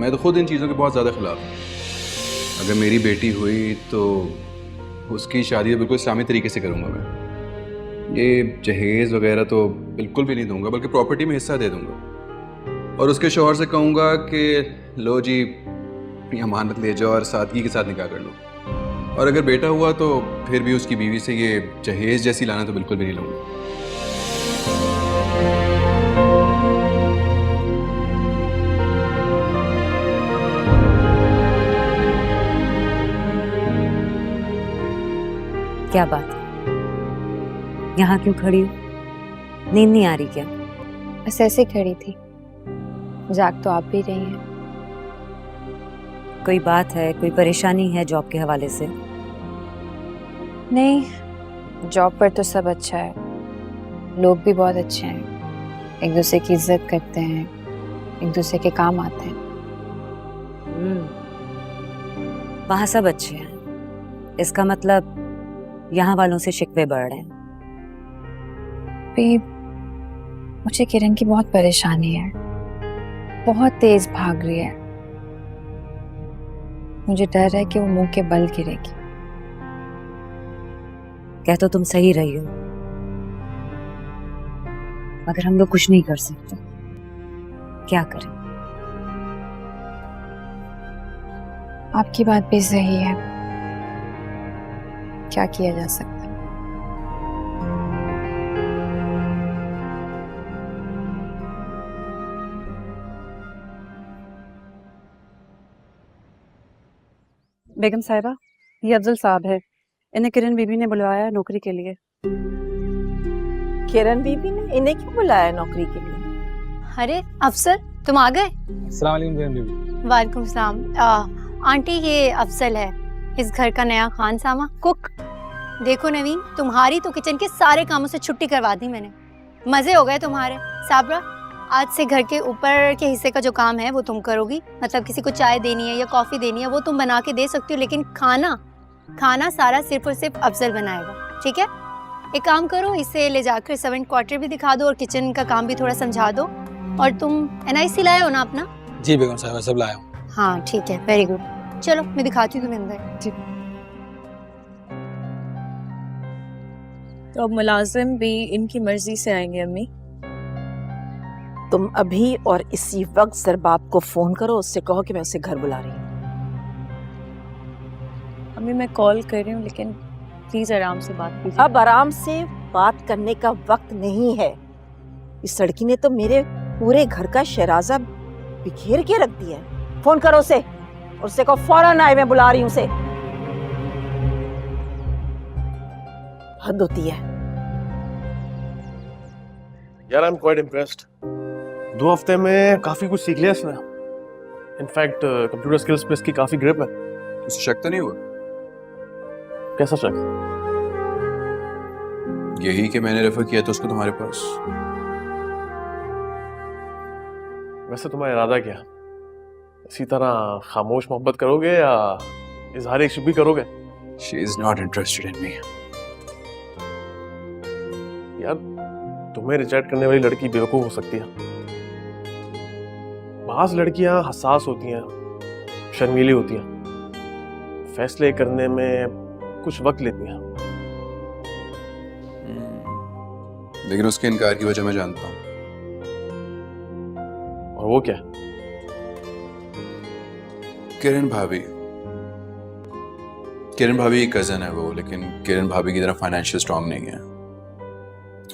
मैं तो खुद इन चीज़ों के बहुत ज़्यादा खिलाफ हूँ। अगर मेरी बेटी हुई तो उसकी शादी बिल्कुल इस्लामी तरीके से करूँगा मैं। ये जहेज़ वगैरह तो बिल्कुल भी नहीं दूंगा, बल्कि प्रॉपर्टी में हिस्सा दे दूंगा और उसके शौहर से कहूँगा कि लो जी अपनी अमानत ले जाओ और सादगी के साथ निकाह कर लो। और अगर बेटा हुआ तो फिर भी उसकी बीवी से ये जहेज़ जैसी लाना तो बिल्कुल भी नहीं लूँगा। क्या बात है, यहाँ क्यों खड़ी हो? नींद नहीं आ रही क्या? बस ऐसे खड़ी थी, जाग तो आप भी रही हैं। कोई बात है, कोई परेशानी है जॉब के हवाले से? नहीं, जॉब पर तो सब अच्छा है, लोग भी बहुत अच्छे हैं, एक दूसरे की इज्जत करते हैं, एक दूसरे के काम आते हैं। वहाँ सब अच्छे हैं, इसका मतलब यहाँ वालों से शिकवे बढ़ रहे हैं। भी मुझे किरण की बहुत परेशानी है, बहुत तेज भाग रही है। मुझे डर है कि वो मुंह के बल गिरेगी। कह तो तुम सही रही हो, मगर हम लोग कुछ नहीं कर सकते। क्या करें? आपकी बात भी सही है, क्या किया जा सकता है? बेगम साहिबा, ये अफजल साहब है, इन्हें किरण बीबी ने बुलवाया है नौकरी के लिए। किरण बीबी ने इन्हें क्यों बुलाया है नौकरी के लिए? अरे अफसर, तुम आ गए? अस्सलाम वालेकुम किरण बीबी। वालेकुम सलाम। आंटी, ये अफजल है, इस घर का नया खान सामा कुक। देखो नवीन, तुम्हारी तो किचन के सारे कामों से छुट्टी करवा दी मैंने, मजे हो गए तुम्हारे। साबरा, आज से घर के ऊपर के हिस्से का जो काम है वो तुम करोगी, मतलब किसी को चाय देनी है या कॉफी देनी है वो तुम बना के दे सकती हो, लेकिन खाना सारा सिर्फ और सिर्फ अफजल बनाएगा, ठीक है? एक काम करो, इसे ले जाकर सर्वेंट क्वार्टर भी दिखा दो और किचन का काम भी थोड़ा समझा दो। और तुम NIC लाए हो ना अपना? जी बेगम साहिबा, सब लाया हूँ। हाँ ठीक है, वेरी गुड। चलो मैं दिखाती हूँ तुम्हें अंदर। जी। तो अब मुलाजिम भी इनकी मर्जी से आएंगे अम्मी? तुम अभी और इसी वक्त सरबाब को फोन करो, उससे कहो कि मैं उसे घर बुला रही हूँ। अम्मी मैं कॉल कर रही हूँ, लेकिन प्लीज आराम से बात कीजिए। अब आराम से बात करने का वक्त नहीं है। इस लड़की ने तो मेरे पूरे घर का शराजा बिखेर के रख दिया है। फोन करो उसे, उससे कहो फौरन आए, मैं बुला रही हूँ उसे। हद होती है यार। I am quite impressed. 2 हफ्ते में काफी कुछ सीख लिया इसने। इनफैक्ट कंप्यूटर स्किल्स पे इसकी काफी ग्रिप है। उसे शक तो नहीं हुआ? कैसा शक? यही कि मैंने रेफर किया था उसको तुम्हारे पास। वैसे तुम्हारा इरादा क्या? इसी तरह खामोश मोहब्बत करोगे या इजहार इश्क भी करोगे? She is not interested in me. यार, तुम्हें रिजेक्ट करने वाली लड़की बेवकूफ हो सकती है। बाज़ लड़कियां हसास होती हैं, शर्मीली होती हैं, फैसले करने में कुछ वक्त लेती हैं। लेकिन उसके इनकार की वजह मैं जानता हूँ। और वो क्या? किरण भाभी की कजन है वो, लेकिन किरण भाभी की तरह फाइनेंशियल स्ट्रांग नहीं है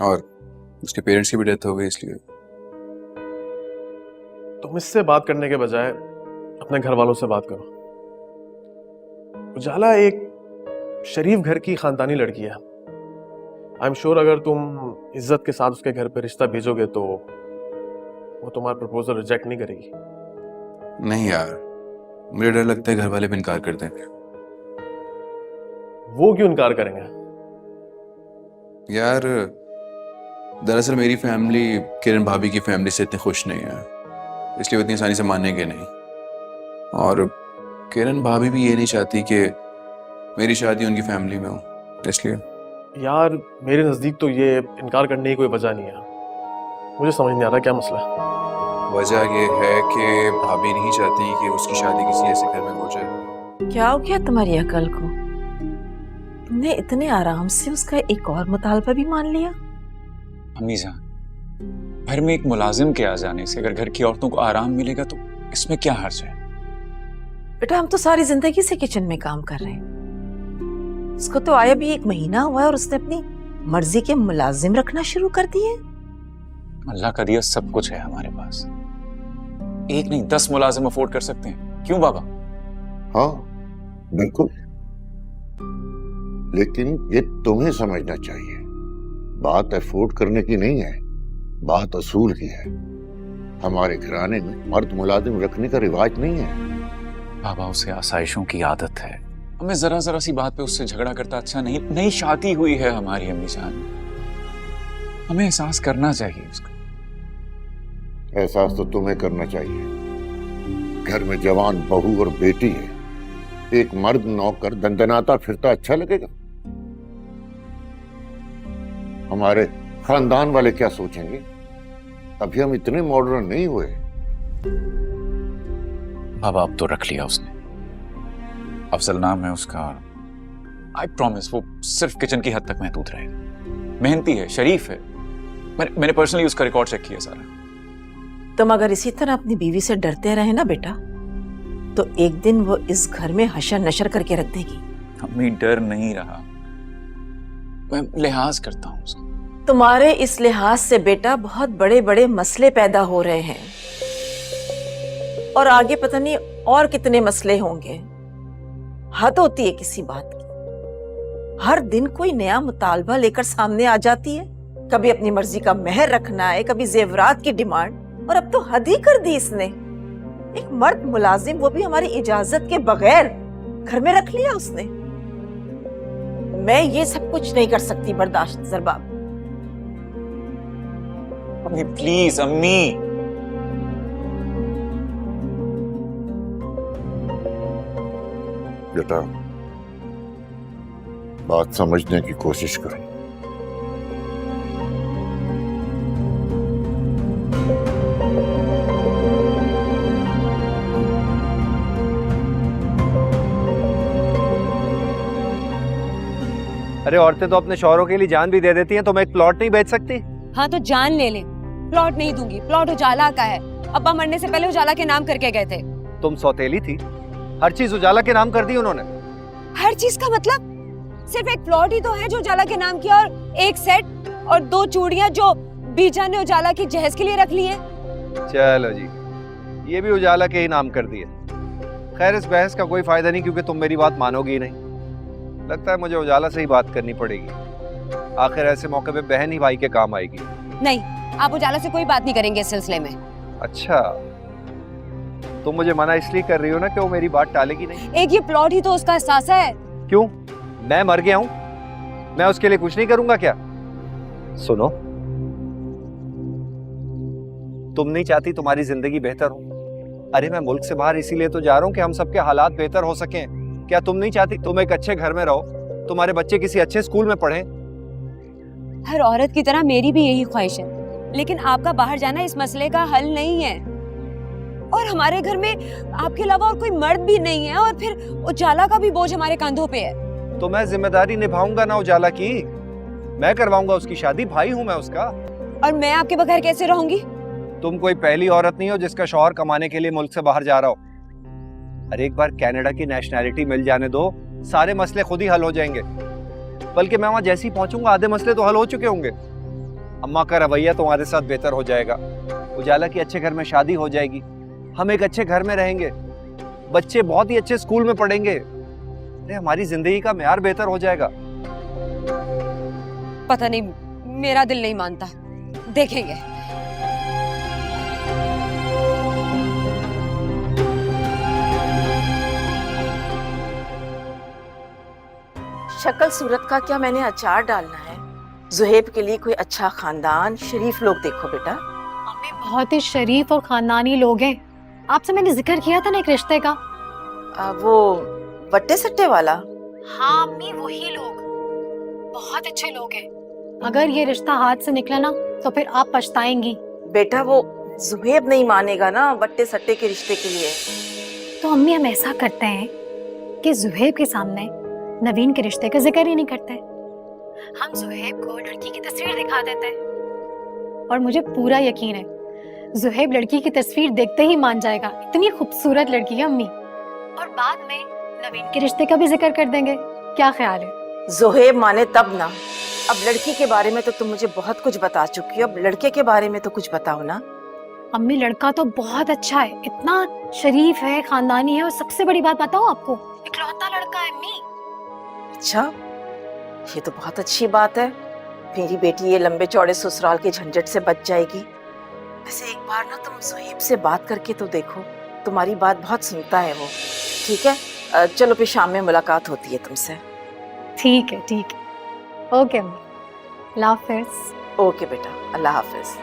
और उसके पेरेंट्स की भी डेथ हो गई, इसलिए। तुम इससे बात करने के बजाय अपने घर वालों से बात करो। उजाला एक शरीफ घर की खानदानी लड़की है। आई एम श्योर अगर तुम इज्जत के साथ उसके घर पे रिश्ता भेजोगे तो वो तुम्हारा प्रपोजल रिजेक्ट नहीं करेगी। नहीं यार, मुझे डर लगता है घर वाले भी इनकार कर देंगे। वो क्यों इनकार करेंगे? यार दरअसल मेरी फैमिली किरण भाभी की फैमिली से इतनी खुश नहीं है, इसलिए वो इतनी आसानी से मानेंगे नहीं। और किरण भाभी भी ये नहीं चाहती कि मेरी शादी उनकी फैमिली में हो, इसलिए। यार मेरे नजदीक तो ये इनकार करने की कोई वजह नहीं है। मुझे समझ नहीं आ रहा क्या मसला है। वजह ये है कि भाभी नहीं चाहती कि उसकी शादी किसी ऐसे घर में हो जाए। क्या हो गया तुम्हारी अकल को? तुमने इतने आराम से उसका एक और मुतालबा भी मान लिया। अम्मी जान, घर में एक मुलाजिम के आ जाने से अगर घर की औरतों को आराम मिलेगा तो इसमें क्या हर्ज है? बेटा हम तो सारी जिंदगी से किचन में काम कर रहे हैं। उसको तो आया भी 1 महीना हुआ है और उसने अपनी मर्जी के मुलाजिम रखना शुरू कर दिए। अल्लाह का दिया सब कुछ है हमारे पास, 1 नहीं 10 मुलाजिम अफोर्ड कर सकते हैं। क्यों बाबा? हाँ बिल्कुल, लेकिन ये तुम्हें समझना चाहिए, बात अफोर्ड करने की नहीं है, बात असूल की है। हमारे घराने में मर्द मुलाजिम रखने का रिवाज नहीं है। बाबा उसे आसाइशों की आदत है, हमें जरा जरा सी बात पे उससे झगड़ा करता अच्छा नहीं। नई शादी हुई है हमारी अम्मी जान, हमें एहसास करना चाहिए उसका। एहसास तो तुम्हें करना चाहिए। घर में जवान बहू और बेटी है, एक मर्द नौकर दंदनाता फिरता अच्छा लगेगा? हमारे खानदान वाले क्या सोचेंगे? अभी हम इतने मॉडर्न नहीं हुए। बाबा अब तो रख लिया उसने, अफजल नाम है उसका। आई प्रॉमिस वो सिर्फ किचन की हद तक महदूद रहेगा। मेहनती है, शरीफ है, मैंने पर्सनली उसका रिकॉर्ड चेक किया सारा। तुम अगर इसी तरह अपनी बीवी से डरते रहे ना बेटा, तो एक दिन वो इस घर में हशर नशर करके रख देगी। अम्मी डर नहीं रहा, मैं लिहाज करता हूँ उसका। तुम्हारे इस लिहाज से बेटा बहुत बड़े बड़े मसले पैदा हो रहे हैं और आगे पता नहीं और कितने मसले होंगे। हद होती है किसी बात की। हर दिन कोई नया मुतालबा लेकर सामने आ जाती है। कभी अपनी मर्जी का मेहर रखना है, कभी जेवरात की डिमांड, और अब तो हद ही कर दी इसने। एक मर्द मुलाजिम, वो भी हमारी इजाजत के बगैर, घर में रख लिया उसने। मैं ये सब कुछ नहीं कर सकती बर्दाश्त जरबाब। अम्मी प्लीज अम्मी। बेटा बात समझने की कोशिश करो। अरे औरतें तो अपने शौहरों के लिए जान भी दे देती हैं, तो मैं एक प्लॉट नहीं बेच सकती? हाँ तो जान ले ले, प्लॉट नहीं दूंगी। प्लॉट उजाला का है, अब्बा मरने से पहले उजाला के नाम करके गए थे। तुम सौतेली थी, हर चीज उजाला के नाम कर दी उन्होंने। हर चीज का मतलब? सिर्फ एक प्लॉट ही तो है जो उजाला के नाम किया, और एक सेट और 2 चूड़ियां जो बीजा ने उजाला की जहेज के लिए रख ली है। चलो जी, ये भी उजाला के ही नाम कर दिए। खैर इस बहस का कोई फायदा नहीं, क्योंकि तुम मेरी बात मानोगी ही नहीं। लगता है मुझे उजाला से ही बात करनी पड़ेगी, आखिर ऐसे मौके पे बहन ही भाई के काम आएगी। नहीं, आप उजाला से कोई बात नहीं करेंगे इस सिलसिले में। अच्छा, तुम मुझे मना इसलिए कर रही हो ना कि वो मेरी बात टालेगी नहीं? एक ये प्लॉट ही तो उसका एहसास है। क्यों, मैं मर गया हूं, मैं उसके लिए कुछ नहीं करूंगा क्या? सुनो, तुम नहीं चाहती तुम्हारी जिंदगी बेहतर हो? अरे मैं मुल्क से बाहर इसीलिए तो जा रहा हूं कि हम सबके हालात बेहतर हो सकें। क्या तुम नहीं चाहती तुम एक अच्छे घर में रहो, तुम्हारे बच्चे किसी अच्छे स्कूल में पढ़ें? हर औरत की तरह मेरी भी यही ख्वाहिश है, लेकिन आपका बाहर जाना इस मसले का हल नहीं है। और हमारे घर में आपके अलावा और कोई मर्द भी नहीं है, और फिर उजाला का भी बोझ हमारे कंधों पे है। तो मैं जिम्मेदारी निभाऊंगा ना उजाला की, मैं करवाऊंगा उसकी शादी, भाई हूं मैं उसका। और मैं आपके बगैर कैसे रहूंगी? तुम कोई पहली औरत नहीं हो जिसका शौहर कमाने के लिए मुल्क से बाहर जा रहा हो। अरे एक बार कनाडा की नेशनैलिटी मिल जाने दो, सारे मसले खुद ही हल हो जाएंगे। बल्कि मैं वहां जैसे ही पहुंचूंगा आधे मसले तो हल हो चुके होंगे। अम्मा का रवैया तुम्हारे साथ बेहतर हो जाएगा, उजाला की अच्छे घर में शादी हो जाएगी, हम एक अच्छे घर में रहेंगे, बच्चे बहुत ही अच्छे स्कूल में पढ़ेंगे। अरे हमारी जिंदगी का म्यार बेहतर हो जाएगा। पता नहीं, मेरा दिल नहीं मानता, देखेंगे। शक्ल सूरत का क्या मैंने अचार डालना है? जुहेब के लिए कोई अच्छा खानदान, शरीफ लोग देखो बेटा। मम्मी बहुत ही शरीफ और खानदानी लोग हैं। आपसे मैंने जिक्र किया था ना एक रिश्ते का। वो वट्टे सट्टे वाला? हाँ अम्मी, वही लोग बहुत अच्छे लोग हैं। अगर ये रिश्ता हाथ से निकला ना तो फिर आप पछताएंगी। बेटा वो जुहेब नहीं मानेगा ना बट्टे सट्टे के रिश्ते के लिए। तो अम्मी हम ऐसा करते हैं कि जुहेब के सामने नवीन के रिश्ते का जिक्र ही नहीं करते। हम जुहेब को लड़की की तस्वीर दिखा देते हैं और मुझे पूरा यकीन है जुहेब लड़की की तस्वीर देखते ही मान जाएगा, इतनी खूबसूरत लड़की है अम्मी। और बाद में नवीन के रिश्ते का भी जिक्र कर देंगे, क्या ख्याल है? जुहेब माने तब ना। अब लड़की के बारे में तो तुम मुझे बहुत कुछ बता चुकी हो, अब लड़के के बारे में तो कुछ बताओ ना। अम्मी लड़का तो बहुत अच्छा है, इतना शरीफ है, खानदानी है, और सबसे बड़ी बात बताऊं आपको, इकलौता लड़का है अम्मी। अच्छा, ये तो बहुत अच्छी बात है। मेरी बेटी ये लंबे चौड़े ससुराल के झंझट से बच जाएगी। वैसे एक बार ना तुम जुहेब से बात करके तो देखो, तुम्हारी बात बहुत सुनता है वो। ठीक है, चलो फिर शाम में मुलाकात होती है तुमसे। ठीक है ठीक है, ओके अम्मी, अल्लाह हाफिज। ओके बेटा, अल्लाह हाफिज।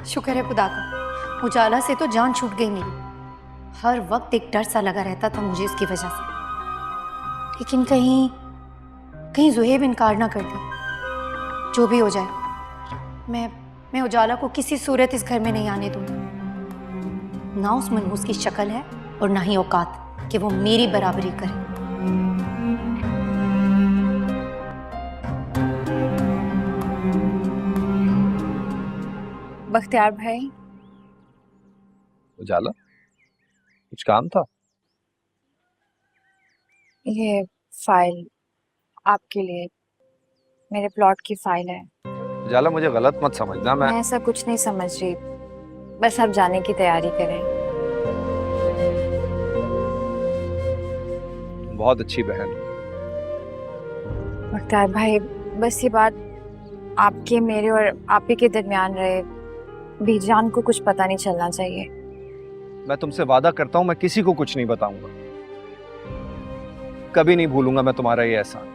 शुक्र है खुदा का, उजाला से तो जान छूट गई मेरी। हर वक्त एक डर सा लगा रहता था मुझे इसकी वजह से, लेकिन कहीं कहीं जुहेब इनकार ना कर दे। जो भी हो जाए, मैं उजाला को किसी सूरत इस घर में नहीं आने दूंगी। ना उस मनहूस की शक्ल है और ना ही औकात कि वो मेरी बराबरी करे। बख्तियार भाई, उजाला, कुछ काम था? ये फाइल आपके लिए, मेरे प्लॉट की फाइल है। उजाला, मुझे गलत मत समझना, मैं ऐसा कुछ नहीं समझ रही, बस आप जाने की तैयारी करें। बहुत अच्छी बहन। बख्तियार भाई, बस ये बात आपके, मेरे और आप ही के दरमियान रहे, बीजान को कुछ पता नहीं चलना चाहिए। मैं तुमसे वादा करता हूँ, मैं किसी को कुछ नहीं बताऊंगा। कभी नहीं भूलूंगा मैं तुम्हारा ये एहसान।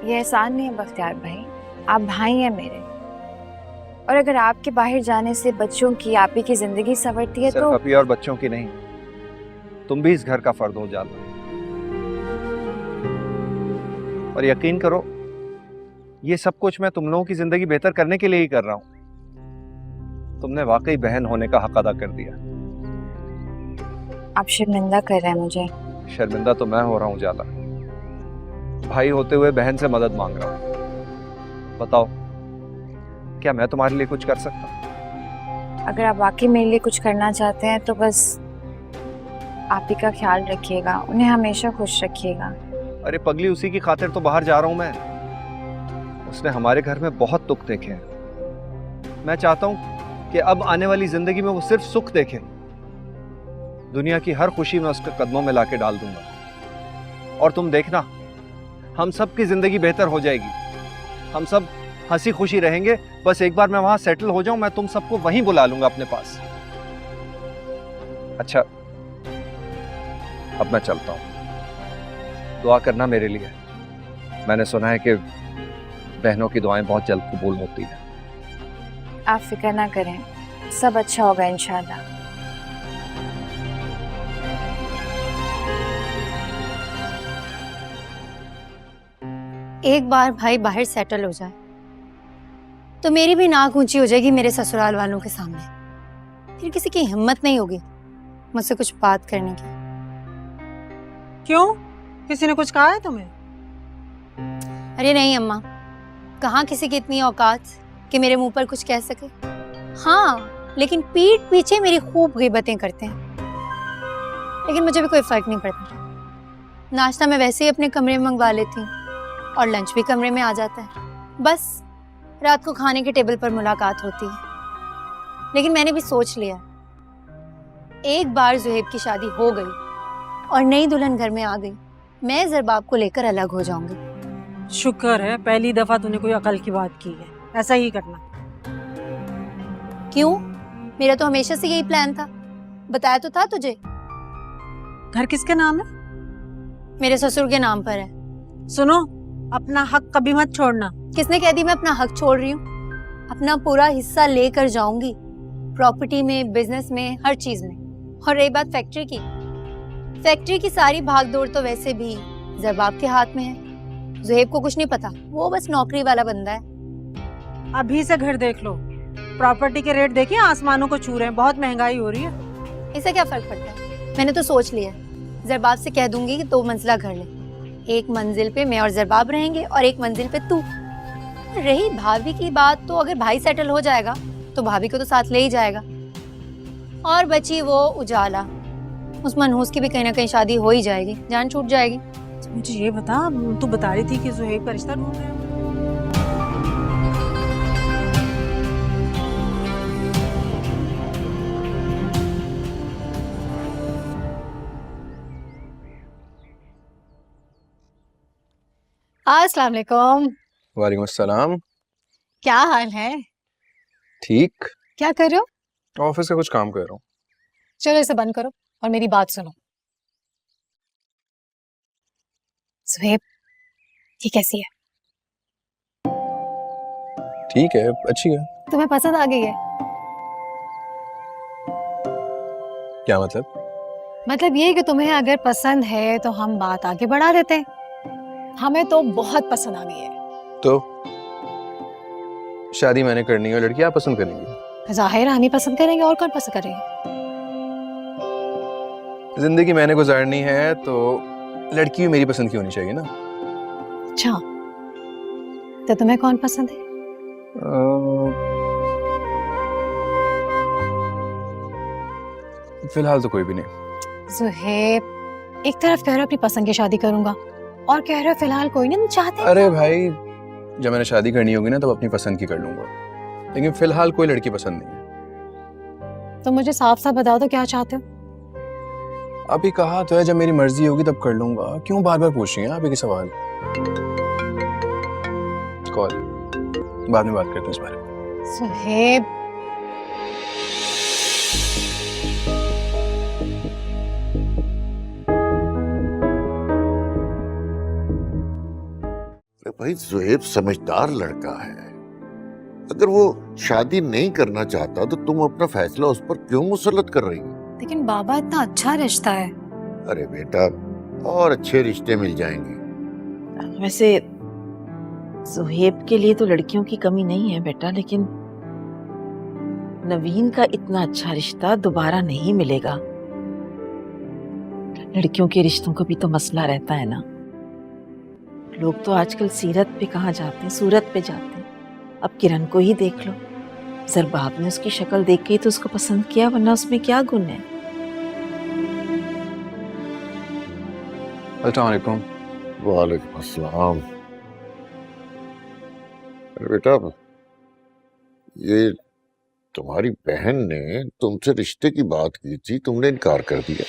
ये एहसान नहीं है बख्तियार भाई, आप भाई हैं मेरे, और अगर आपके बाहर जाने से बच्चों की, आप ही की जिंदगी संवरती है सिर्फ तो अभी और बच्चों की नहीं, तुम भी इस घर का फर्द हो उजाला। और यकीन करो, ये सब कुछ मैं तुम लोगों की जिंदगी बेहतर करने के लिए ही कर रहा हूं। तुमने वाकई बहन होने का हक अदा कर दिया। आप शर्मिंदा कर रहे हैं मुझे। शर्मिंदा तो मैं हो रहा हूं उजाला, भाई होते हुए बहन से मदद मांग रहा हूं। बताओ, क्या मैं तुम्हारे लिए कुछ कर सकता? अगर आप वाकई मेरे लिए कुछ करना चाहते हैं तो बस आप ही का ख्याल रखिएगा, उन्हें हमेशा खुश रखिएगा। अरे पगली, उसी की खातिर तो बाहर जा रहा हूं मैं। उसने हमारे घर में बहुत दुख देखे हैं। मैं चाहता हूं कि अब आने वाली जिंदगी में वो सिर्फ सुख देखे। दुनिया की हर खुशी मैं उसके कदमों में लाके डाल दूंगा। और तुम देखना, हम सब की जिंदगी बेहतर हो जाएगी। हम सब हंसी खुशी रहेंगे। बस एक बार मैं वहां सेटल हो जाऊं, मैं तुम सबको वहीं बुला लूंगा अपने पास। अच्छा, अब मैं चलता हूं। दुआ करना मेरे लिए। मैंने सुना है कि बहनों की दुआएं बहुत जल्द कबूल होती हैं। आप फिक्र ना करें, सब अच्छा होगा इंशाल्लाह। एक बार भाई बाहर सेटल हो जाए तो मेरी भी नाक ऊंची हो जाएगी मेरे ससुराल वालों के सामने। फिर किसी की हिम्मत नहीं होगी मुझसे कुछ बात करने की। क्यों, किसी ने कुछ कहा है तुम्हें? अरे नहीं अम्मा, कहाँ किसी की इतनी औकात कि मेरे मुंह पर कुछ कह सके। हाँ, लेकिन पीठ पीछे मेरी खूब ग़ीबतें करते हैं, लेकिन मुझे भी कोई फर्क नहीं पड़ता। नाश्ता मैं वैसे ही अपने कमरे में मंगवा लेती हूँ और लंच भी कमरे में आ जाता है। बस रात को खाने के टेबल पर मुलाकात होती है। लेकिन मैंने भी सोच लिया, एक बार जुहेब की शादी हो गई और नई दुल्हन घर में आ गई, मैं ज़रबाब को लेकर अलग हो जाऊंगी। शुक्र है पहली दफा तूने कोई अकल की बात की है, ऐसा ही करना। क्यों? मेरा तो हमेशा से यही प्लान था, बताया तो था तुझे। घर किसके नाम है? मेरे ससुर के नाम पर है। सुनो, अपना हक कभी मत छोड़ना। किसने कह दी मैं अपना हक छोड़ रही हूँ? अपना पूरा हिस्सा लेकर जाऊंगी, प्रॉपर्टी में, बिजनेस में, हर चीज में। और रही बात फैक्ट्री की सारी भागदौड़ तो वैसे भी जरबाब के हाथ में है। ज़ुहैब को कुछ नहीं पता, वो बस नौकरी वाला बंदा है। अभी से घर देख लो, प्रॉपर्टी के रेट देखिए आसमानों को छू रहे हैं, बहुत महंगाई हो रही है। इससे क्या फर्क पड़ता है? मैंने तो सोच लिया, जरबाब से कह दूंगी कि 2 मंजिला घर ले। एक मंजिल पे मैं और जरबाब रहेंगे और एक मंजिल पे तू। रही भाभी की बात, तो अगर भाई सेटल हो जाएगा तो भाभी को तो साथ ले ही जाएगा। और बची वो उजाला, उस मनहूस की भी कहीं ना कहीं शादी हो ही जाएगी, जान छूट जाएगी। मुझे ये बता, तू बता रही थी कि ज़ुहैब का रिश्ता ढूंढ रहे हैं। अस्सलाम वालेकुम। वालेकुम अस्सलाम। क्या हाल है? ठीक। क्या कर रहे हो? ऑफिस का कुछ काम कर रहा हूँ। चलो इसे बंद करो और मेरी बात सुनो। ज़ुहैब, ये कैसी है? ठीक है, अच्छी है। तुम्हें पसंद आ गई है? क्या मतलब? मतलब ये कि तुम्हें अगर पसंद है तो हम बात आगे बढ़ा देते हैं। हमें तो बहुत पसंद आ गई है। तो शादी मैंने करनी है, लड़की आप पसंद करेंगी? जाहिर है हम ही पसंद करेंगे, और कौन पसंद करेंगे? जिंदगी मैंने गुजारनी है तो लड़की भी मेरी पसंद की होनी चाहिए ना। अच्छा, तो तुम्हें कौन पसंद है? फिलहाल तो कोई भी नहीं। ज़ुहैब, एक तरफ कह रहे हो अपनी पसंद की शादी करूंगा और कह रहे हो फिलहाल कोई नहीं चाहते। अरे भाई, जब मैंने शादी करनी होगी ना तब अपनी पसंद की कर लूंगा, लेकिन फिलहाल कोई लड़की पसंद नहीं है। तो मुझे साफ साफ बताओ तो क्या चाहते हो? अभी कहा तो है जब मेरी मर्जी होगी तब कर लूंगा, क्यों बार बार पूछ रही हैं आप एक ही सवाल? कॉल बाद में बात करते हैं इस बारे में। ज़ुहैब, भाई ज़ुहैब समझदार लड़का है, अगर वो शादी नहीं करना चाहता तो तुम अपना फैसला उस पर क्यों मुसल्लत कर रही हो? लेकिन बाबा इतना अच्छा रिश्ता है। अरे बेटा, और अच्छे रिश्ते मिल जाएंगे। वैसे ज़ुहैब के लिए तो लड़कियों की कमी नहीं है बेटा, लेकिन नवीन का इतना अच्छा रिश्ता दोबारा नहीं मिलेगा। लड़कियों के रिश्तों को भी तो मसला रहता है ना। लोग तो आजकल सीरत पे कहाँ जाते हैं, सूरत पे जाते हैं। अब किरण को ही देख लो, जरबाब ने उसकी शक्ल देख के ही तो उसको पसंद किया, वरना उसमें क्या गुण है? अस्सलाम वालेकुम। वालेकुम अस्सलाम। अरे बेटा, ये तुम्हारी बहन ने तुमसे रिश्ते की बात की थी, तुमने इनकार कर दिया।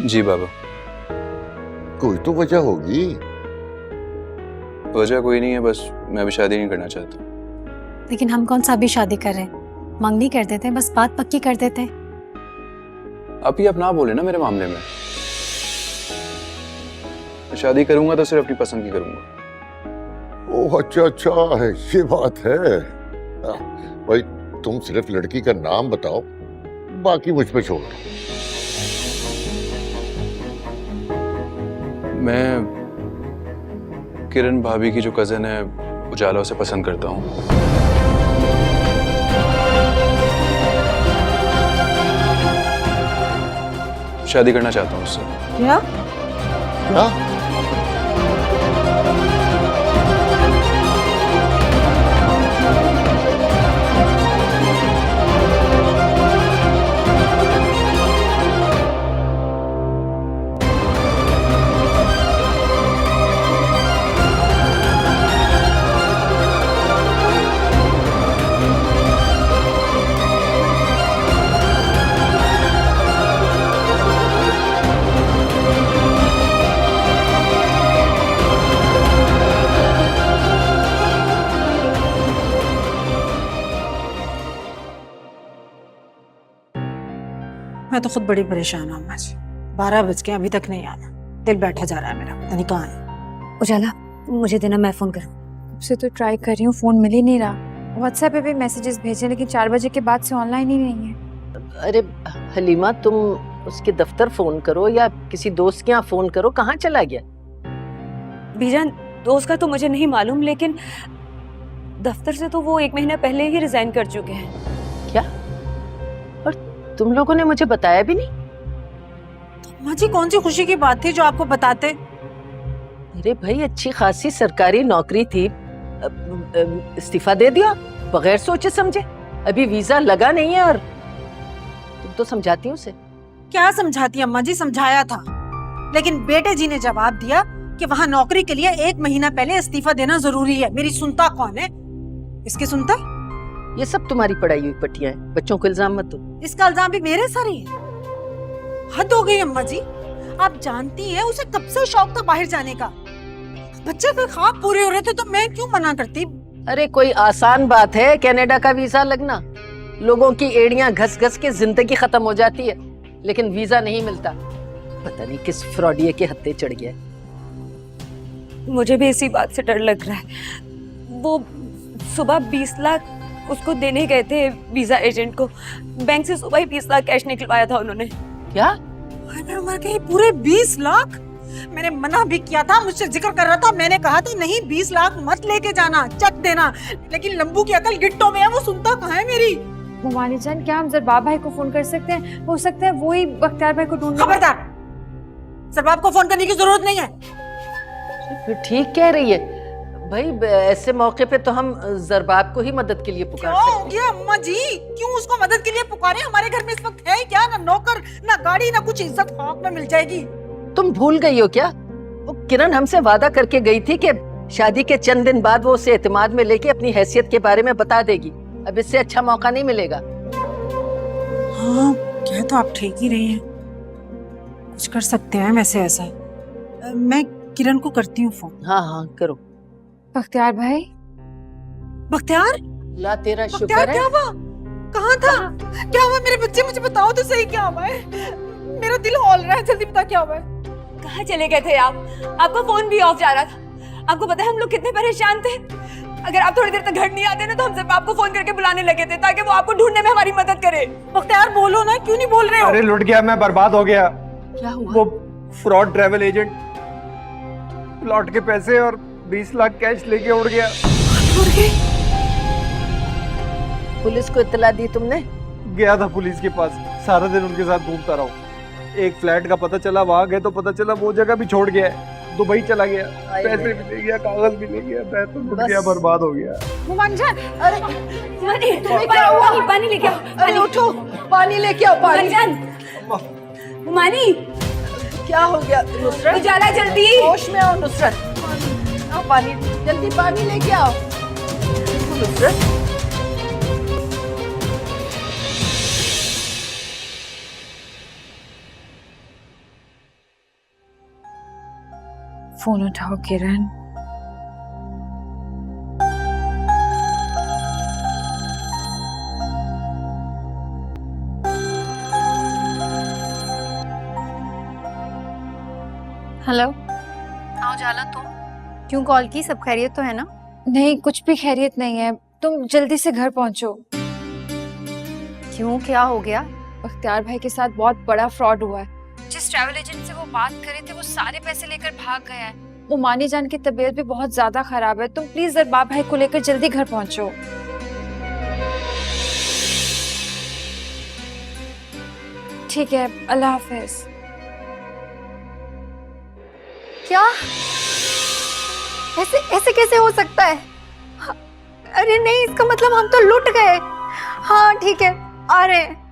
जी बाबा। कोई तो वजह होगी। वजह कोई नहीं है, बस मैं अभी शादी नहीं करना चाहता। लेकिन हम कौन सा अभी शादी कर रहे हैं? मंगनी कर देते हैं, बस बात पक्की कर देते हैं। आप ही अपना बोले ना मेरे मामले में। शादी करूंगा तो सिर्फ अपनी पसंद की करूंगा। ओह अच्छा है, ये बात है। भाई तुम सिर्फ लड़की का नाम बताओ, बाकी मुझ पे छोड़ दो। मैं किरण भाभी की जो कजन है उजाला, उसे पसंद करता हूँ। शादी करना चाहता हूँ उससे। क्या? क्या? मैं तो खुद बड़ी परेशान हूँ। आज 12 बज के अभी तक नहीं आना, दिल बैठा जा रहा है मेरा, पता नहीं कहाँ है। उजाला, मुझे देना, मैं फोन करूँ। अब से तो ट्राई कर रही हूँ, फोन मिल ही नहीं रहा। व्हाट्सएप पे भी मैसेजेस भेजे, लेकिन 4 बजे के बाद से ऑनलाइन ही नहीं है। अरे हलीमा, तुम उसके दफ्तर फोन करो या किसी दोस्त के यहाँ फोन करो, कहाँ चला गया? बीजान, दोस्त का तो मुझे नहीं मालूम, लेकिन दफ्तर से तो वो 1 महीना पहले ही रिजाइन कर चुके हैं। क्या? और तुम लोगों ने मुझे बताया भी नहीं? माँ जी, कौन सी खुशी की बात थी जो आपको बताते? अरे भाई, अच्छी खासी सरकारी नौकरी थी, इस्तीफा दे दिया बगैर सोचे समझे। अभी वीजा लगा नहीं है और तुम तो समझाती हो उसे। क्या समझाती अम्मा जी? समझाया था, लेकिन बेटे जी ने जवाब दिया कि वहाँ नौकरी के लिए 1 महीना पहले इस्तीफा देना जरूरी है। मेरी सुनता कौन है? इसकी सुनता? ये सब तुम्हारी पढ़ाई हुई पट्टियां हैं, बच्चों को इल्जाम मत दो। इसका इल्जाम भी मेरे सर ही है। हद हो गई अम्मा जी, आप जानती हैं उसे कब से शौक था बाहर जाने का। बच्चे के ख्वाब पूरे हो रहे थे तो मैं क्यों मना करती? अरे कोई आसान बात है कनाडा का वीजा लगना? लोगों की एड़ियां घस घस के जिंदगी खत्म हो जाती है, लेकिन वीजा नहीं मिलता। पता नहीं किस फ्रॉडिये के हत्थे चढ़ गया। मुझे भी इसी बात से डर लग रहा है। वो सुबह 20 लाख उसको देने गए थे वीजा एजेंट को। बैंक से सुबह ही 20 लाख कैश निकलवाया था उन्होंने। क्या? मर गई, पूरे 20 लाख? मैंने मना भी किया था, मुझसे जिक्र कर रहा था, मैंने कहा था नहीं 20 लाख मत लेके जाना, चेक देना, लेकिन लंबू की अकल गिट्टों में है, वो सुनता कहाँ है मेरी? मुमानी जान, क्या हम जरबाब भाई को फोन कर सकते हैं? हो सकता है वो ही बख्तियार भाई को ढूंढ। खबरदार, जरबाब को फोन करने की जरूरत नहीं है। फिर ठीक कह रही है भाई, ऐसे मौके पे तो हम जरबाब को ही मदद के लिए पुकार सकते हैं। क्या अम्मा जी, क्यों उसको मदद के लिए पुकारे? हमारे घर में इस वक्त है क्या? ना नौकर, ना गाड़ी, ना कुछ इज्जत हाथ में मिल जाएगी। तुम भूल गई हो क्या? वो किरण हमसे वादा करके गई थी कि शादी के चंद दिन बाद वो उसे एतमाद में लेके अपनी हैसियत के बारे में बता देगी। अब इससे अच्छा मौका नहीं मिलेगा। हाँ, कह तो आप ठीक ही रही हैं। कुछ कर सकते हैं वैसे ऐसा। मैं किरण को करती हूँ फोन। हाँ हाँ करो। बख्तियार भाई। बख्तियार? ला तेरा शुक्र बख्तियार, है। क्या हुआ? कहाँ था? क्या हुआ मेरे बच्चे? मुझे बताओ तो सही, क्या हुआ है? मेरा दिल हौल रहा है, जल्दी बता क्या हुआ है? कहाँ चले गए थे आप? आपका फोन भी ऑफ जा रहा था। आपको पता है हम लोग कितने परेशान थे। अगर आप थोड़ी देर तक घर नहीं आते ना तो हम सिर्फ आपको फोन करके बुलाने लगे थे ताकि वो आपको ढूंढने में हमारी मदद करे। बख्तियार बोलो ना, क्यों नहीं बोल रहे हो? अरे लुट गया, मैं बर्बाद हो गया। क्या हुआ? वो फ्रॉड ट्रैवल एजेंट प्लॉट के पैसे और 20 लाख कैश लेके उड़ गया। पुलिस को इत्तला दी तुमने? गया था पुलिस के पास, सारा दिन उनके साथ घूमता रहा। एक फ्लैट का पता चला, वहां गए तो पता चला वो जगह भी छोड़ गया है, दुबई चला गया, पैसे भी ले गया, कागज भी ले गया, मैं तो लुट गया, बर्बाद हो गया। मुमान जान, अरे क्या हुआ? पानी लेके आओ। अरे उठो, पानी लेके आओ। पानी जान, मानी क्या हो गया? नुसरत, उजाला जल्दी। होश में आओ नुसरत, आओ पानी, जल्दी पानी लेके आओ नुसरत। फोन उठाओ किरण। हेलो। आओ जाला, तुम क्यों कॉल की? सब खैरियत तो है ना? नहीं, कुछ भी खैरियत नहीं है। तुम जल्दी से घर पहुंचो। क्यों, क्या हो गया? बख्तियार भाई के साथ बहुत बड़ा फ्रॉड हुआ है। जिस ट्रैवल एजेंट से वो बात करे थे वो सारे पैसे लेकर भाग गया है। मुमानी जान की तबीयत भी बहुत ज्यादा खराब है। तुम प्लीज जरबाब भाई को लेकर जल्दी घर पहुंचो। ठीक है, अल्लाह हाफिज। क्या? ऐसे ऐसे कैसे हो सकता है? अरे नहीं, इसका मतलब हम तो लुट गए। हाँ ठीक है, आ रहे हैं।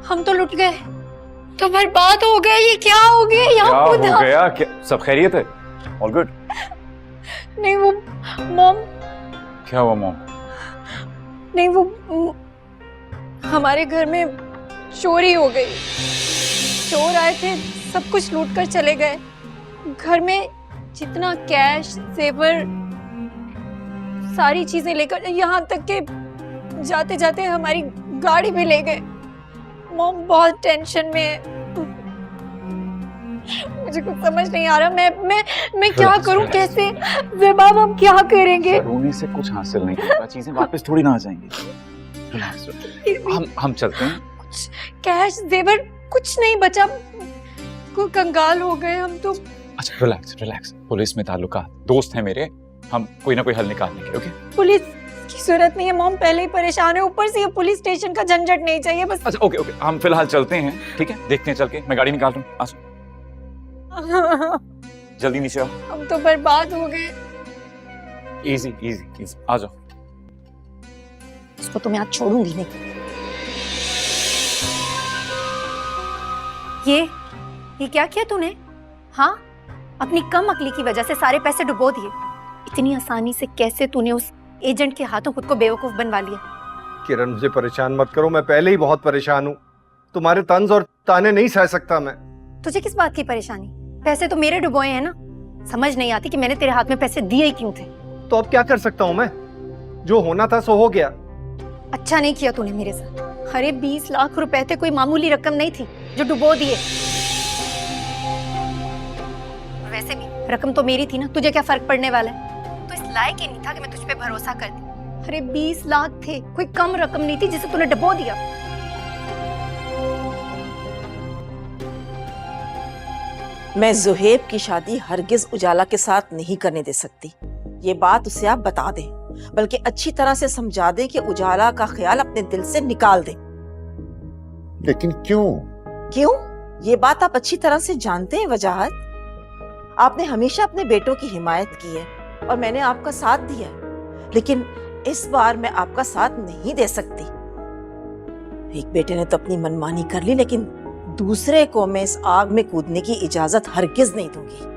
हम तो लुट गए, तो बर्बाद हो गए। ये क्या हो गया? यहाँ हो गया? क्या सब खैरियत है? All good? नहीं, वो मॉम। क्या हुआ मॉम? नहीं, वो हमारे घर में चोरी हो गई। चोर आए थे, सब कुछ लूट कर चले गए। घर में जितना कैश, जेवर, सारी चीजें लेकर, यहाँ तक के जाते जाते हमारी गाड़ी भी ले गए। मॉम बहुत टेंशन में है। मुझे कुछ समझ नहीं आ रहा। मैं क्या करूं? कैसे? ज़बाब, हम क्या करेंगे? रोने से कुछ हासिल नहीं होगा, चीजें वापस थोड़ी ना आ जाएंगी। हम चलते हैं, कुछ कैश जेवर कुछ नहीं बचा, को कंगाल हो गए हम तो। अच्छा रिलैक्स रिलैक्स, पुलिस में ताल्लुकात, दोस्त हैं मेरे, हम कोई ना कोई हल निकाल लेंगे। ओके पुलिस की जरूरत नहीं है मॉम, पहले ही परेशान है, ऊपर से ये पुलिस स्टेशन का झंझट नहीं चाहिए बस। अच्छा ओके ओके, हम फिलहाल चलते हैं, ठीक है? देखते हैं चल के, मैं गाड़ी निकाल रहा हूँ, आ जाओ। जल्दी नीचे आओ। हम तो बर्बाद हो गए। इजी इजी इजी, आ जाओ। इसको तो मैं आज छोड़ूंगी नहीं। ये क्या किया तूने? हाँ, अपनी कम अकली की वजह से सारे पैसे डुबो दिए। इतनी आसानी से कैसे तूने उस एजेंट के हाथों खुद को बेवकूफ बनवा लिया? किरण मुझे परेशान मत करो, मैं पहले ही बहुत परेशान हूँ। तुम्हारे तंज और ताने नहीं सह सकता मैं। तुझे किस बात की परेशानी? पैसे तो मेरे डुबोए हैं ना। समझ नहीं आती कि मैंने तेरे हाथ में पैसे दिए ही क्यों थे। तो अब क्या कर सकता हूँ मैं? जो होना था सो हो गया। अच्छा नहीं किया तूने मेरे साथ। अरे 20 लाख रुपए थे, कोई मामूली रकम नहीं थी जो डुबो दिए। वैसे भी रकम तो मेरी थी ना, तुझे क्या फर्क पड़ने वाला है? तो इस लायक ही नहीं था कि मैं तुझ पे भरोसा करती। अरे 20 लाख थे, कोई कम रकम नहीं थी जिसे तूने डुबो दिया। मैं जुहेब की शादी हरगिज उजाला के साथ नहीं करने दे सकती। ये बात उसे आप बता दें, बल्कि अच्छी तरह से समझा दें कि उजाला का ख्याल अपने दिल से निकाल दें। लेकिन क्यों? क्यों? ये बात आप अच्छी तरह से जानते हैं वजाहत। आपने हमेशा अपने बेटों की हिमायत की है और मैंने आपका साथ दिया है, लेकिन इस बार मैं आपका साथ नहीं दे सकती। एक बेटे ने तो अपनी मनमानी कर ली, लेकिन दूसरे को मैं इस आग में कूदने की इजाजत हरगिज नहीं दूंगी।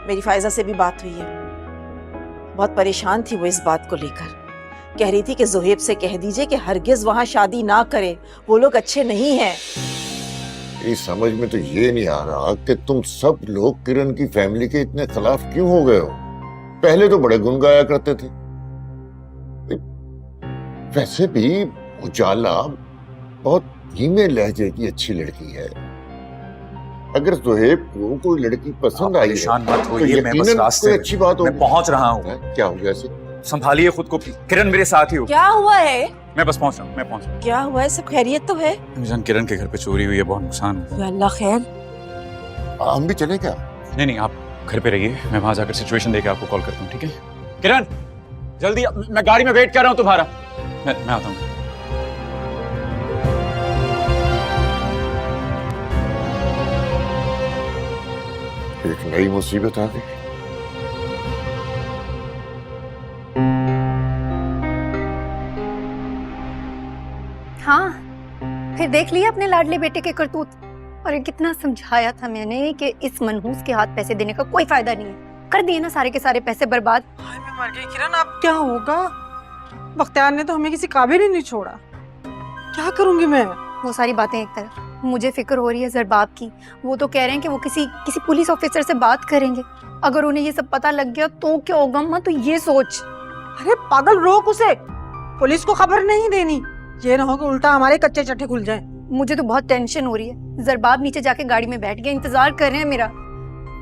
मेरी फायजा से भी बात हुई है, बहुत परेशान थी वो इस बात को लेकर। कह रही थी कि जुहेब से कह दीजिए कि हरगिज वहां शादी ना करे, वो लोग अच्छे नहीं हैं। इस समझ में तो ये नहीं आ रहा कि तुम सब लोग किरण की फैमिली के इतने खिलाफ क्यों हो गए हो। पहले तो बड़े गुन गाया करते थे। वैसे भी उजाला बहुत धीमे लहजे की अच्छी लड़की है। अगर जुहेब को कोई लड़की पसंद आई परेशान है मत तो होइए, मैं बस यकीनन रास्ते कोई अच्छी बात होगी। मैं पहुंच रहा हूँ। क्या हो गया इसे? संभालिए खुद को, किरण मेरे साथ ही हो। क्या हुआ है? मैं बस पहुंच रहा हूँ, मैं पहुंच रहा हूँ। क्या हुआ है? सब खैरियत तो है? जान, किरण के घर पे चोरी हुई है, बहुत नुकसान हुआ। या अल्लाह खैर। हम भी चले क्या? नहीं नहीं, आप घर पे रहिए, मैं वहां जाकर सिचुएशन देके आपको कॉल करता हूँ, ठीक है? किरण जल्दी, मैं गाड़ी में वेट कर रहा हूँ तुम्हारा। मैं आता हूँ। एक नई मुसीबत आ गई। हाँ, फिर देख लिया अपने लाडले बेटे के करतूत। और कितना समझाया था मैंने कि इस मनहूस के हाथ पैसे देने का कोई फायदा नहीं है। कर दिए ना सारे के सारे पैसे बर्बाद। हाय मैं मर गई किरण, अब क्या होगा? बख्तियार ने तो हमें किसी काबिल ही नहीं छोड़ा। क्या करूंगी मैं? वो सारी बातें एक तरफ, मुझे फिक्र हो रही है जरबाब की। वो तो कह रहे हैं कि वो किसी पुलिस ऑफिसर से बात करेंगे। अगर उन्हें ये सब पता लग गया तो क्या होगा अम्मा? तो ये सोच। अरे पागल, रोक उसे। पुलिस को खबर नहीं देनी, ये ना हो कि उल्टा हमारे कच्चे चट्टे खुल जाएं। मुझे तो बहुत टेंशन हो रही है। जरबाब नीचे जाके गाड़ी में बैठ गया, इंतजार कर रहे हैं मेरा।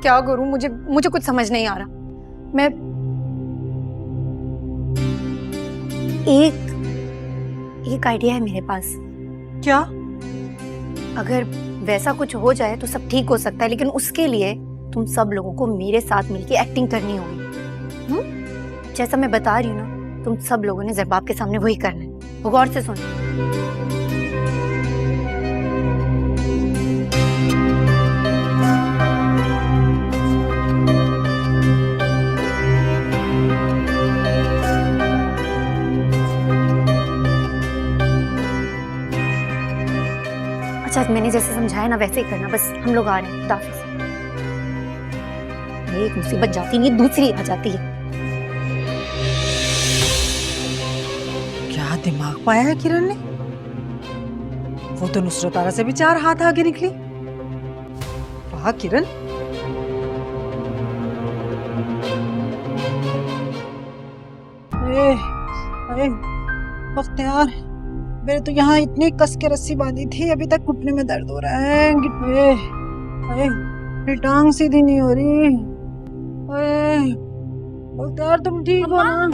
क्या करूं? मुझे कुछ समझ नहीं आ रहा। मैं एक आइडिया है मेरे पास। क्या? अगर वैसा कुछ हो जाए तो सब ठीक हो सकता है, लेकिन उसके लिए तुम सब लोगों को मेरे साथ मिलके एक्टिंग करनी होगी। जैसा मैं बता रही हूँ ना, तुम सब लोगों ने जरबाब के सामने वही करना है। वो गौर से सुन। अच्छा, मैंने जैसे समझाया ना वैसे ही करना। बस हम लोग आ रहे हैं। खुदा हाफिज़। एक मुसीबत जाती नहीं, दूसरी आ जाती है। क्या दिमाग पाया है किरण ने? वो तो नुसरत आरा से भी 4 हाथ आगे निकली। वाह किरण। बख्तियार, मेरे तो यहाँ इतनी कस के रस्सी बांधी थी, अभी तक घुटने में दर्द हो रहा है। मेरी टांग सीधी नहीं हो रही। बख्तियार तुम ठीक हो ना?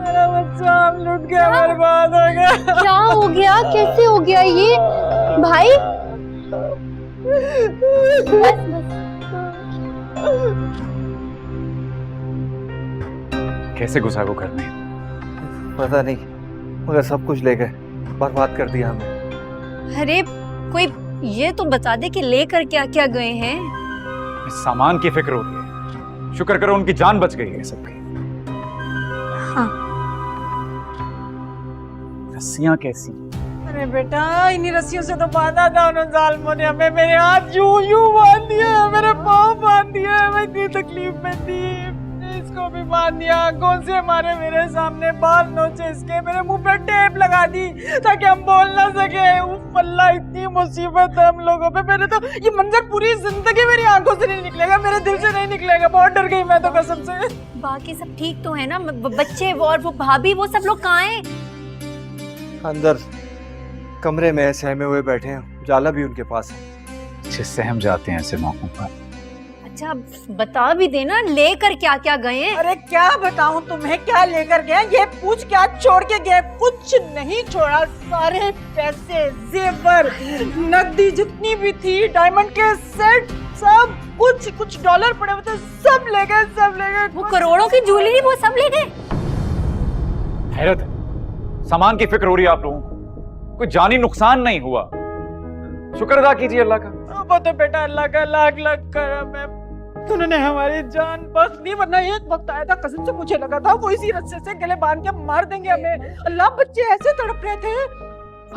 मेरा बच्चा हम लुट गया, बर्बाद हो गया। क्या हो गया, कैसे हो गया ये भाई? बस बस। कैसे घुसा वो घर में? पता नहीं, मगर सब कुछ ले गए, बर्बाद कर दिया हमें। अरे कोई ये तो बता दे कि लेकर क्या क्या गए हैं? इस सामान की फिक्र हो रही है, शुक्र करो उनकी जान बच गई है सबकी। हाँ। रस्सियां कैसी? अरे बेटा, इन्हीं रस्सियों से तो बांधा था उन जालिमों ने हमें। मेरे हाथ यूं यूं बांध दिए, मेरे पाँव बांध दिए, मैं इतनी तकलीफ में थी। इसको भी बांध दिया, आंखों से हमारे मेरे सामने बाल नोचे इसके, मेरे मुंह पे टेप लगा दी ताकि हम बोल ना सके। उफ अल्लाह, इतनी मुसीबत है हम लोगों पे। मेरे तो ये मंजर पूरी जिंदगी मेरी आंखों से नहीं निकलेगा, मेरे दिल से नहीं निकलेगा। बहुत डर गई मैं तो कसम से। बाकी सब ठीक तो है ना? बच्चे वो और वो भाभी, वो सब लोग कहाँ हैं? अंदर कमरे में सहमे हुए बैठे हैं, उजाला भी उनके पास है। अच्छे सहम जाते हैं ऐसे मौकों पर। अच्छा बता भी देना, लेकर क्या क्या गए हैं? अरे क्या बताऊं तुम्हें, क्या लेकर गए? ये पूछ क्या छोड़ के गए? कुछ नहीं छोड़ा, सारे पैसे, जेवर, नकदी जितनी भी थी, डायमंड के सेट, सब कुछ, कुछ डॉलर पड़े हुए थे, सब ले गए, सब ले गए। वो करोड़ों की ज्वेलरी वो सब ले गए? हैरत है, सामान की फिक्र हो रही है आप लोगों को, कोई जानी नुकसान नहीं हुआ। शुक्र अदा कीजिए अल्लाह का। वो तो बेटा अल्लाह का लाख लाख करम है, उन्होंने हमारी जान बख्श दी। वरना एक वक्त आया था, कसम से मुझे लगा था वो इसी रस्से से गले बांध के मार देंगे हमें। अल्लाह, बच्चे ऐसे तड़प रहे थे,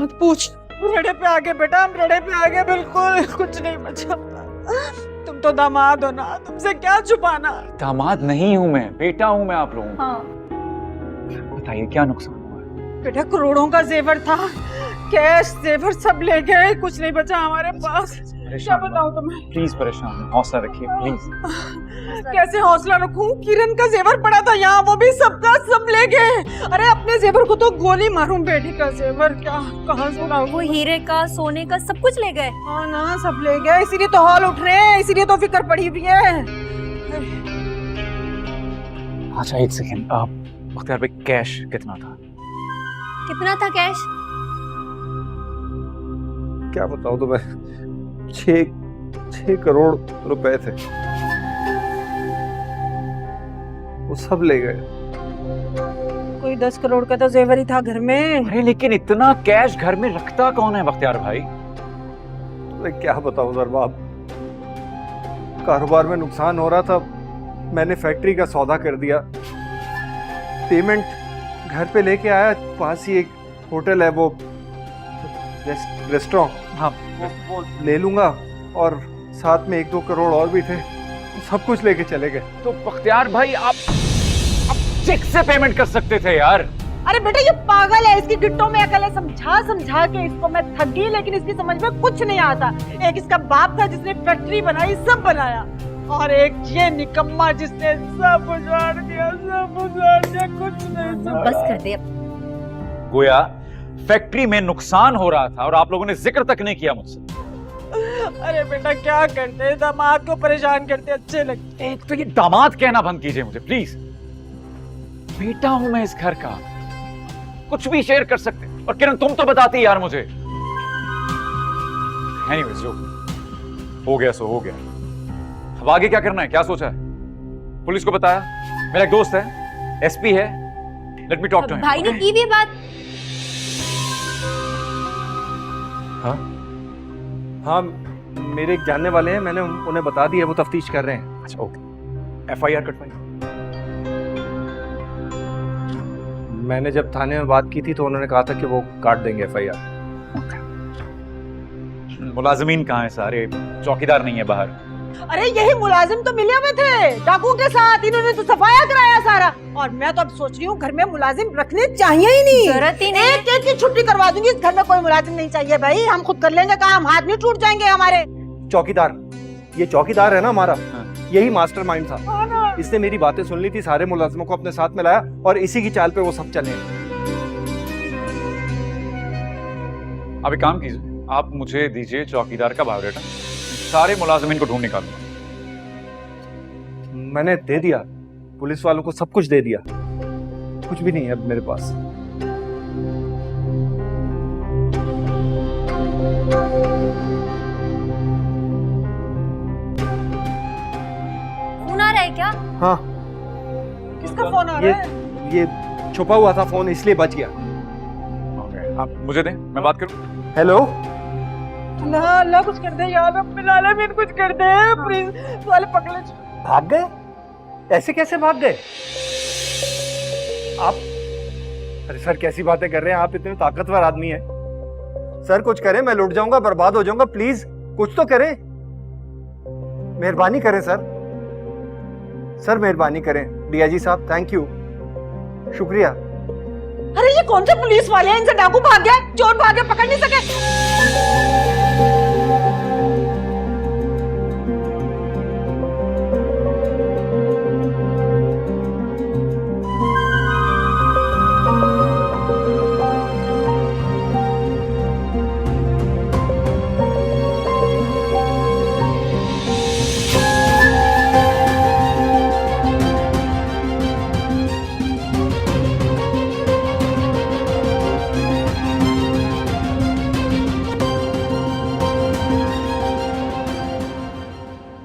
मत पूछ। रेड़े पे आ गए बेटा, हम रेड़े पे आ गए, बिल्कुल कुछ नहीं बचा। तुम तो दामाद हो ना, तुमसे क्या छुपाना। दामाद नहीं हूं मैं, बेटा हूं मैं आप लोगों का। हाँ बताइए क्या नुकसान हुआ है? बेटा, करोड़ों का जेवर था, कैश, जेवर सब ले गए, कुछ नहीं बचा हमारे पास। क्या बताऊं तुम्हें? प्लीज परेशान मत, हौसला रखिए प्लीज। कैसे हौसला रखूं? किरण का जेवर पड़ा था यहाँ, वो भी सबका सब ले गए। अरे अपने जेवर को तो गोली मारूं, बेटी का जेवर क्या कहाँ से लाऊं? वो हीरे का, सोने का, सब कुछ ले गए? हाँ ना, सब ले गए, इसीलिए तो हॉल उठ रहे हैं, इसीलिए तो फिक्र पड़ी हुई है। अच्छा एक सेकेंड, आप मुख्तार भाई कैश कितना था? कितना था कैश? क्या बताऊं तुम्हें, 6 करोड़ रुपए थे, वो सब ले गए। कोई 10 करोड़ का तो जेवर ही था घर में। अरे लेकिन इतना कैश घर में रखता कौन है बख्तियार भाई? तुम्हें क्या बताऊं जरबाब, कारोबार में नुकसान हो रहा था, मैंने फैक्ट्री का सौदा कर दिया, पेमेंट घर पे लेके आया, पास ही एक होटल है, वो रेस्टोरेंट, हाँ वो ले लूंगा, और साथ में 1-2 करोड़ और भी थे, सब कुछ लेके चले गए। तो बख्तियार भाई आप चेक से पेमेंट कर सकते थे यार। अरे बेटा ये पागल है, इसकी गिट्टों में अकल है, समझा समझा के इसको मैं थक गई, लेकिन इसकी समझ में कुछ नहीं आता। एक इसका बाप था जिसने फैक्ट्री बनाई, सब बनाया, और एक ये निकम्मा जिसने सब उजाड़ दिया, सब उजाड़ दिया, कुछ नहीं समझा। बस कर दे। गोया फैक्ट्री में नुकसान हो रहा था और आप लोगों ने जिक्र तक नहीं किया मुझसे। अरे बेटा क्या करते, दामाद को परेशान करते अच्छे लगते। एक तो ये दामाद कहना बंद कीजिए मुझे प्लीज। बेटा हूं मैं इस घर का, कुछ भी शेयर कर सकते। और किरण तुम तो बताती यार मुझे। एनीवेज जो हो गया सो हो गया, अब आगे क्या करना है, क्या सोचा है? पुलिस को बताया? मेरा एक दोस्त है, एसपी है, let me talk to him. भाई ने की भी बात? हाँ हाँ, मेरे एक जानने वाले हैं, मैंने उन्हें बता दिया, वो तफ्तीश कर रहे हैं। अच्छा ओके, एफआईआर कटवाई? मैंने जब थाने में बात की थी तो उन्होंने कहा था कि वो काट देंगे एफआईआर। मुलाजिमीन कहाँ है सारे? चौकीदार नहीं है बाहर? अरे यही मुलाजिम तो मिले हुए थे डाकू के साथ, इन्होंने तो सफाया कराया सारा। और मैं तो अब सोच रही हूँ घर में मुलाजिम रखने चाहिए ही नहीं, जरूरत ही नहीं। एक की छुट्टी करवा दूंगी, इस घर में कोई मुलाजिम नहीं चाहिए भाई, हम खुद कर लेंगे काम, हाथ नहीं टूट जाएंगे हमारे। चौकीदार, ये चौकीदार है ना हमारा, यही मास्टरमाइंड था। हाँ ना। इसने मेरी बातें सुन ली थी, सारे मुलाजिमों को अपने साथ में लाया और इसी की चाल पे वो सब चले। आप एक काम कीजिए, आप मुझे दीजिए चौकीदार का बायोडाटा, सारे मुलाजिमीन को ढूंढ निकालूंगा। मैंने दे दिया, पुलिस वालों को सब कुछ दे दिया। कुछ भी नहीं है अब मेरे पास। फोन आ रहा है क्या? हाँ, किसका फोन आ रहा है? ये छुपा हुआ था फोन, इसलिए बच गया। आप मुझे दें, मैं बात करूं। हेलो, अल्लाह अल्लाह कुछ कर दे यार, रब्बिल आलमीन कुछ कर दे प्लीज। वाले पकड़े। भाग गए? ऐसे कैसे भाग गए आप? अरे सर कैसी बातें कर रहे हैं आप, इतने ताकतवर आदमी हैं। सर कुछ करें, मैं लुट जाऊंगा, बर्बाद हो जाऊंगा, प्लीज कुछ तो करें, मेहरबानी करें सर। सर मेहरबानी करें, डीआईजी साहब, थैंक यू, शुक्रिया। अरे ये कौन से पुलिस वाले हैं? इनसे डाकू भाग गया, चोर भाग गया, पकड़ नहीं सके।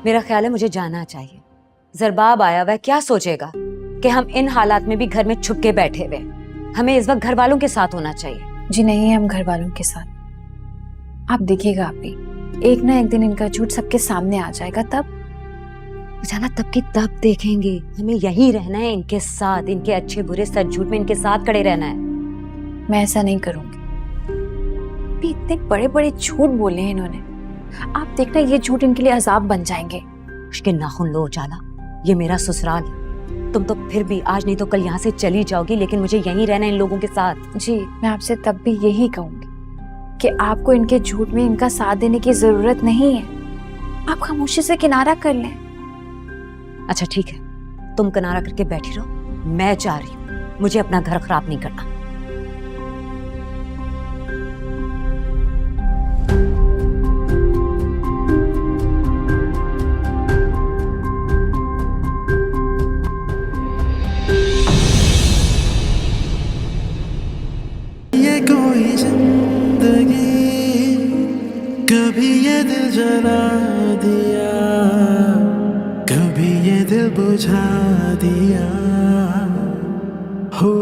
मेरा ख्याल है मुझे जाना चाहिए। जरबाब आया हुआ है, क्या सोचेगा कि हम इन हालात में भी घर में छुप के बैठे हुए। हमें इस वक्त घर वालों के साथ होना चाहिए। जी नहीं, हम घर वालों के साथ। आप देखिएगा आप भी, एक ना एक दिन इनका झूठ सबके सामने आ जाएगा, तब जाना तब की तब देखेंगे। हमें यहीं रहना है इनके साथ, इनके अच्छे बुरे सच झूठ में इनके साथ खड़े रहना है। मैं ऐसा नहीं करूंगी। भी इतने बड़े बड़े झूठ बोले हैं इन्होंने, आप देखना ये झूठ इनके लिए अजाब बन जाएंगे। उसके नाखून लो उजाला, ये मेरा ससुराल है। तुम तो फिर भी आज नहीं तो कल यहाँ से चली जाओगी, लेकिन मुझे यहीं रहना है इन लोगों के साथ। जी, मैं आपसे तब भी यही कहूंगी कि आपको इनके झूठ में इनका साथ देने की जरूरत नहीं है। आप खामोशी से किनारा कर लें। अच्छा ठीक है, तुम किनारा करके बैठी रहो, मैं जा रही हूँ। मुझे अपना घर खराब नहीं करना। ये कोई जिंदगी, कभी ये दिल जला दिया, कभी ये दिल बुझा दिया। हो